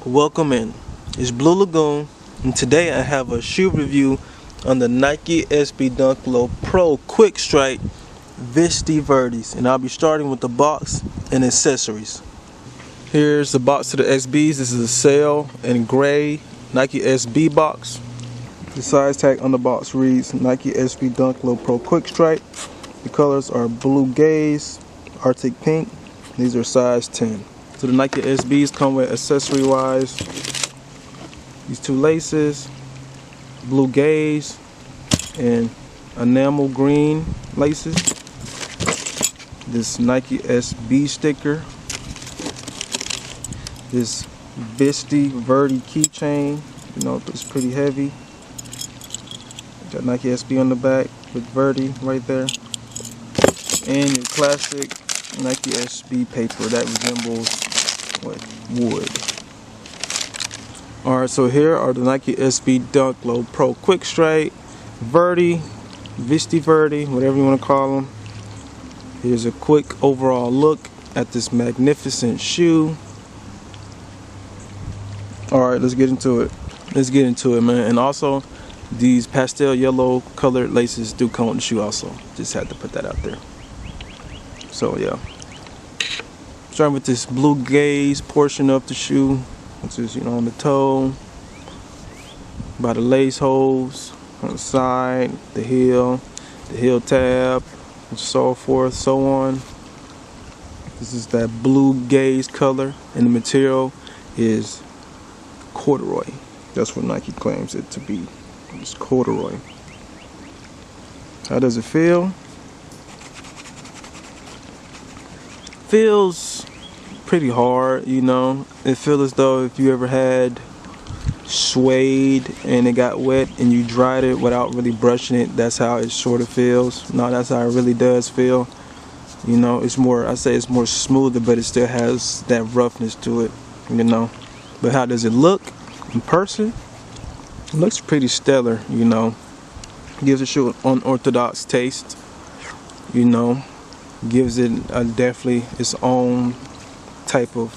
Welcome in. It's Blue Lagoon, and today I have a shoe review on the Nike SB Dunk Low Pro Quick Strike Visty Verdys, and I'll be starting with the box and accessories. Here's the box to the SBs. This is a sail and gray Nike SB box. The size tag on the box reads Nike SB Dunk Low Pro Quick Strike. The colors are blue gaze, Arctic pink. These are size 10. So the Nike SBs come with accessory wise these two laces, blue gaze and enamel green laces, this Nike SB sticker, this Visty Verdy keychain, you know, it's pretty heavy. Got Nike SB on the back with Verdy right there, and your classic Nike SB paper that resembles wood. Alright, so here are the Nike SB Dunk Low Pro Quick Strike Verdy Visty Verdy, whatever you want to call them. Here's a quick overall look at this magnificent shoe. Alright, let's get into it. Man. And also, these pastel yellow colored laces do come with the shoe also. Just had to put that out there. So yeah, starting with this blue gaze portion of the shoe, which is, you know, on the toe, by the lace holes, on the side, the heel tab, and so forth, so on. This is that blue gaze color, and the material is corduroy. That's what Nike claims it to be. It's corduroy. How does it feel? Feels pretty hard, you know. It feels as though if you ever had suede and it got wet and you dried it without really brushing it, that's how it sort of feels. No, that's how it really does feel. You know, it's more, I say it's more smoother, but it still has that roughness to it, you know. But how does it look in person? It looks pretty stellar, you know. Gives the shoe an unorthodox taste, you know. Gives it definitely its own type of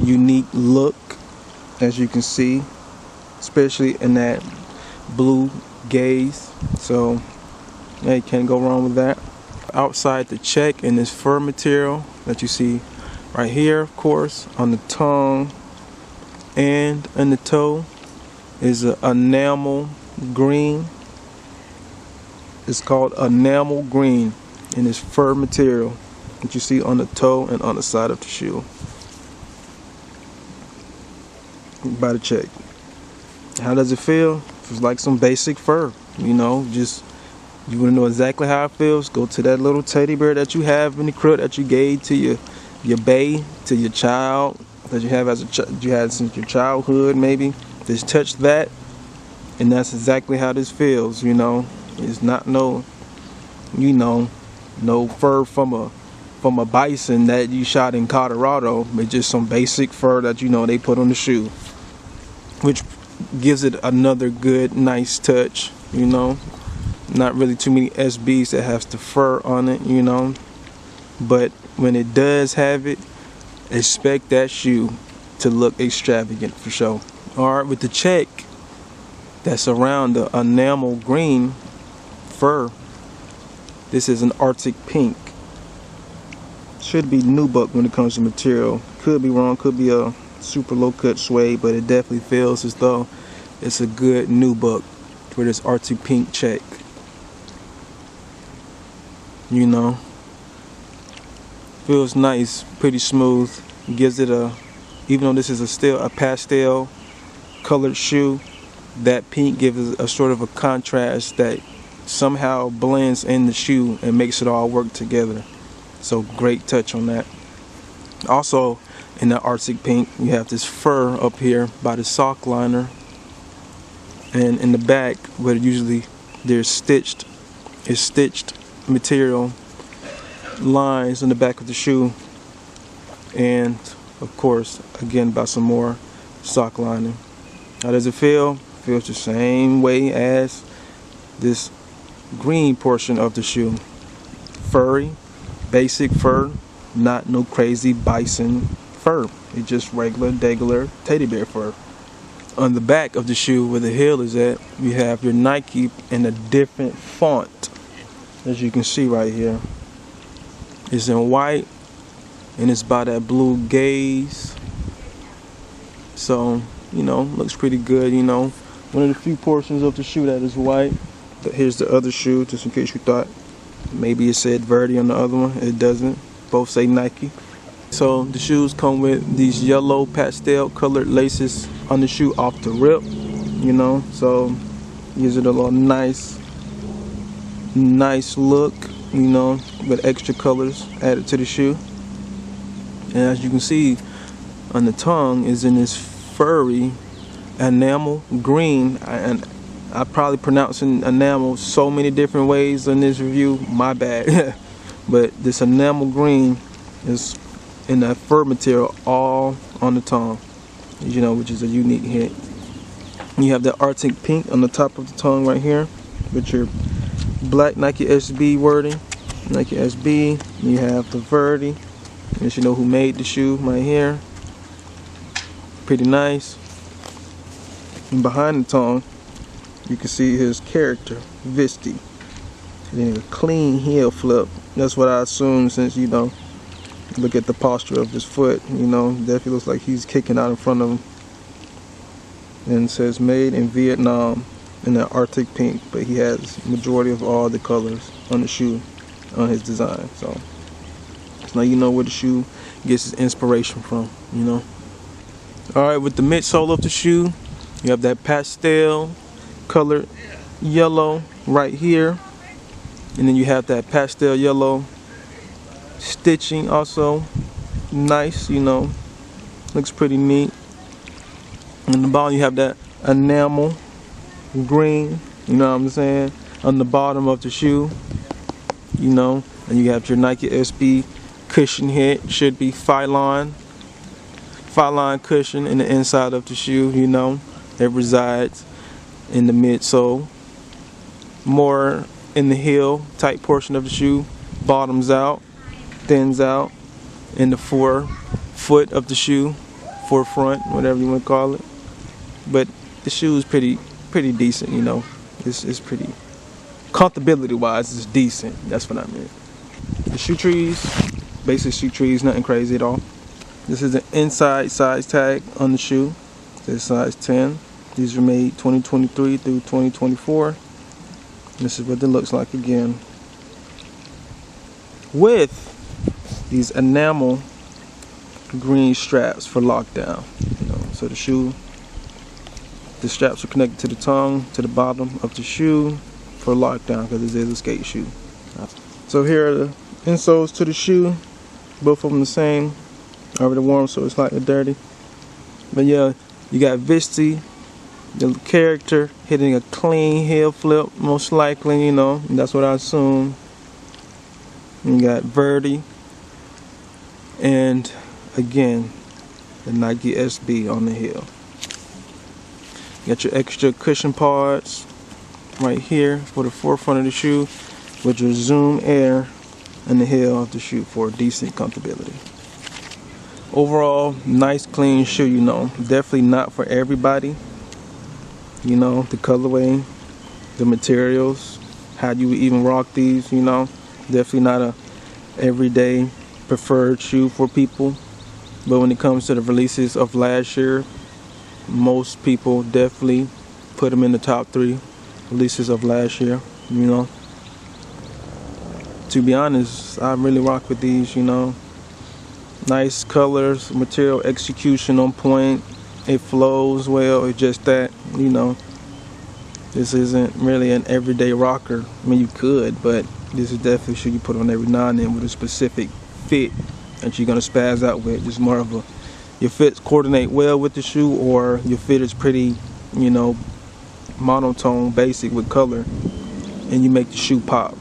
unique look, as you can see, especially in that blue gaze. So yeah, you can't go wrong with that. Outside the check in this fur material that you see right here, of course, on the tongue and on the toe is an enamel green. It's called enamel green in this fur material that you see on the toe and on the side of the shoe. By the check. How does it feel? It's like some basic fur, you know. Just, you want to know exactly how it feels, go to that little teddy bear that you have in the crib that you gave to your bae, to your child, that you have you had since your childhood maybe. Just touch that, and that's exactly how this feels, you know. It's not no, you know, no fur from a bison that you shot in Colorado, but just some basic fur that, you know, they put on the shoe, which gives it another good, nice touch, you know. Not really too many SBs that has the fur on it, you know, but when it does have it, expect that shoe to look extravagant for sure. Alright, with the check that's around the enamel green fur, this is an Arctic pink. Should be nubuck when it comes to material. Could be wrong, could be a super low cut suede, but it definitely feels as though it's a good nubuck for this Arctic pink check. You know, feels nice, pretty smooth. Gives it a, even though this is still a pastel colored shoe, that pink gives it a sort of a contrast that somehow blends in the shoe and makes it all work together. So great touch on that. Also in the Arctic pink, you have this fur up here by the sock liner, and in the back where usually there's stitched material lines in the back of the shoe, and of course again by some more sock lining. How does it feel? It feels the same way as this green portion of the shoe. Furry, basic fur, not no crazy bison fur. It's just regular teddy bear fur. On the back of the shoe where the heel is at, you have your Nike in a different font, as you can see right here. It's in white and it's by that blue gaze. So, you know, looks pretty good, you know. One of the few portions of the shoe that is white. But here's the other shoe, just in case you thought maybe it said Verdy on the other one. It doesn't. Both say Nike. So the shoes come with these yellow pastel colored laces on the shoe off the rip, you know. So gives it a little nice look, you know, with extra colors added to the shoe. And as you can see on the tongue is in this furry enamel green, and I probably pronouncing enamel so many different ways in this review, my bad. But this enamel green is in that fur material all on the tongue, you know, which is a unique hit. You have the Arctic pink on the top of the tongue right here with your black Nike SB wording, Nike SB. You have the Verdy, and you know who made the shoe right here. Pretty nice. And behind the tongue, you can see his character, Visty. And then a clean heel flip. That's what I assume, since, you know, look at the posture of his foot, you know, definitely looks like he's kicking out in front of him. And it says made in Vietnam in the Arctic pink, but he has majority of all the colors on the shoe on his design. So now you know where the shoe gets its inspiration from, you know. Alright, with the midsole of the shoe, you have that pastel colored yellow right here, and then you have that pastel yellow stitching also. Nice, you know, looks pretty neat. On the bottom you have that enamel green, you know what I'm saying, on the bottom of the shoe, you know. And you have your Nike SB cushion hit, should be Phylon cushion in the inside of the shoe, you know. It resides in the midsole, more in the heel tight portion of the shoe, bottoms out, thins out in the forefoot of the shoe, forefront, whatever you want to call it. But the shoe is pretty decent, you know. It's pretty, comfortability wise, it's decent. That's what I meant. The shoe trees, basic shoe trees, nothing crazy at all. This is an inside size tag on the shoe. It's size 10. These are made 2023 through 2024. This is what it looks like again, with these enamel green straps for lockdown. You know, so the straps are connected to the tongue, to the bottom of the shoe for lockdown, because this is a skate shoe. So here are the insoles to the shoe. Both of them the same. Already warm, so it's slightly dirty. But yeah, you got Visty, the character, hitting a clean heel flip, most likely, you know, that's what I assume. And you got Verdy, and again, the Nike SB on the heel. You got your extra cushion pads right here for the forefront of the shoe, with your Zoom Air in the heel of the shoe for decent comfortability. Overall, nice clean shoe, you know. Definitely not for everybody. You know, the colorway, the materials, how you would even rock these, you know. Definitely not a everyday preferred shoe for people. But when it comes to the releases of last year, most people definitely put them in the top 3 releases of last year, you know. To be honest, I really rock with these, you know. Nice colors, material execution on point. It flows well. It's just that, you know, this isn't really an everyday rocker. I mean, you could, but this is definitely a shoe you put on every now and then with a specific fit that you're gonna spaz out with. Just more of a, your fits coordinate well with the shoe, or your fit is pretty, you know, monotone, basic with color, and you make the shoe pop,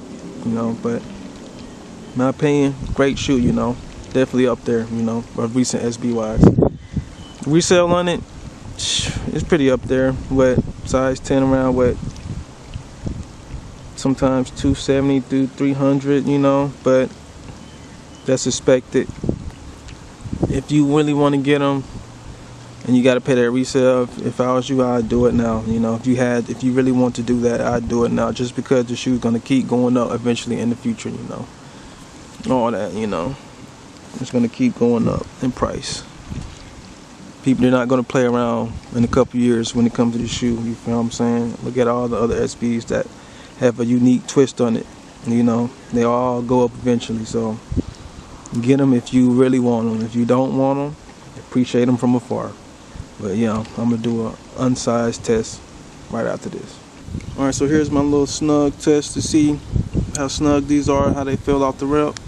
you know. But in my opinion, great shoe, you know. Definitely up there, you know, of recent SB wise. Resale on it, it's pretty up there. What, size 10 around what, sometimes 270 through 300, you know, but that's expected if you really want to get them and you got to pay that resale, if I was you, I'd do it now. You know, if you really want to do that, I'd do it now, just because the shoe's gonna keep going up eventually in the future. You know, all that, you know, it's gonna keep going up in price. People are not gonna play around in a couple years when it comes to the shoe. You feel what I'm saying? Look at all the other SBs that have a unique twist on it. You know, they all go up eventually. So get them if you really want them. If you don't want them, appreciate them from afar. But yeah, I'm gonna do a unsized test right after this. All right, so here's my little snug test to see how snug these are, how they feel off the rip.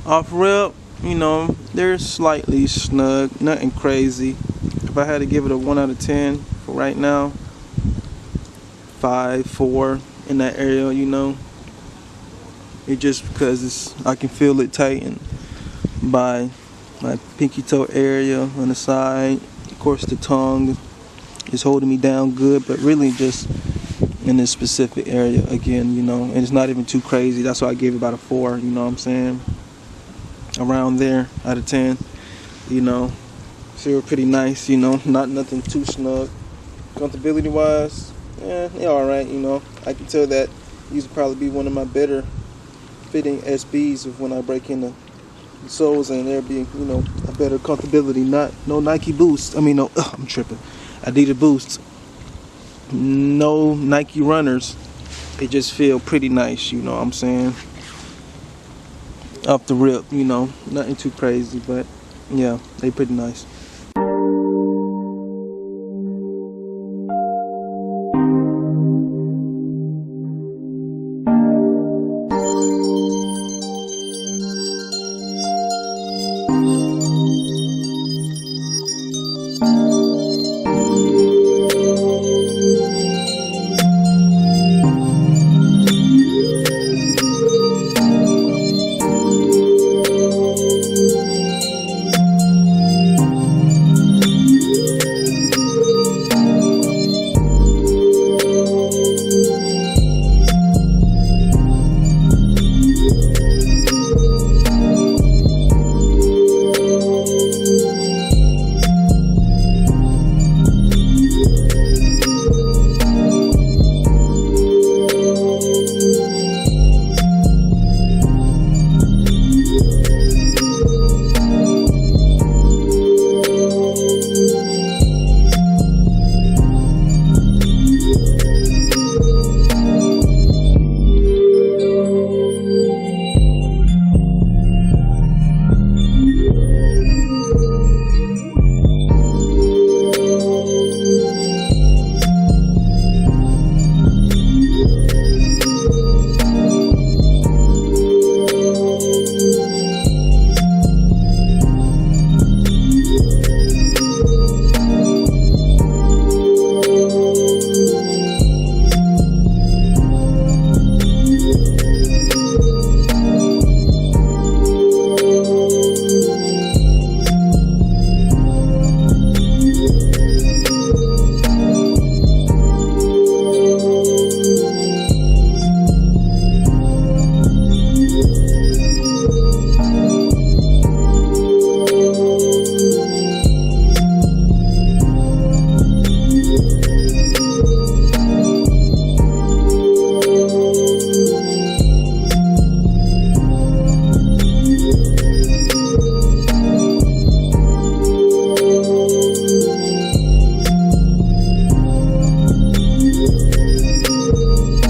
Off rip, you know, they're slightly snug, nothing crazy. If I had to give it a 1 out of 10 for right now, 5, 4 in that area, you know. It's just because I can feel it tighten by my pinky toe area on the side. Of course, the tongue is holding me down good, but really just in this specific area again, you know. And it's not even too crazy. That's why I gave it about a 4. You know what I'm saying? Around there out of 10. You know, feel pretty nice. You know, not nothing too snug. Comfortability wise, yeah, they're all right. You know, I can tell that these will probably be one of my better fitting SBs of when I break in the soles, and there be, you know, a better comfortability. No Nike Boost. I mean, no, I'm tripping. Adidas Boost. No Nike runners. They just feel pretty nice. You know what I'm saying? Off the rip, you know, nothing too crazy, but yeah, they pretty nice.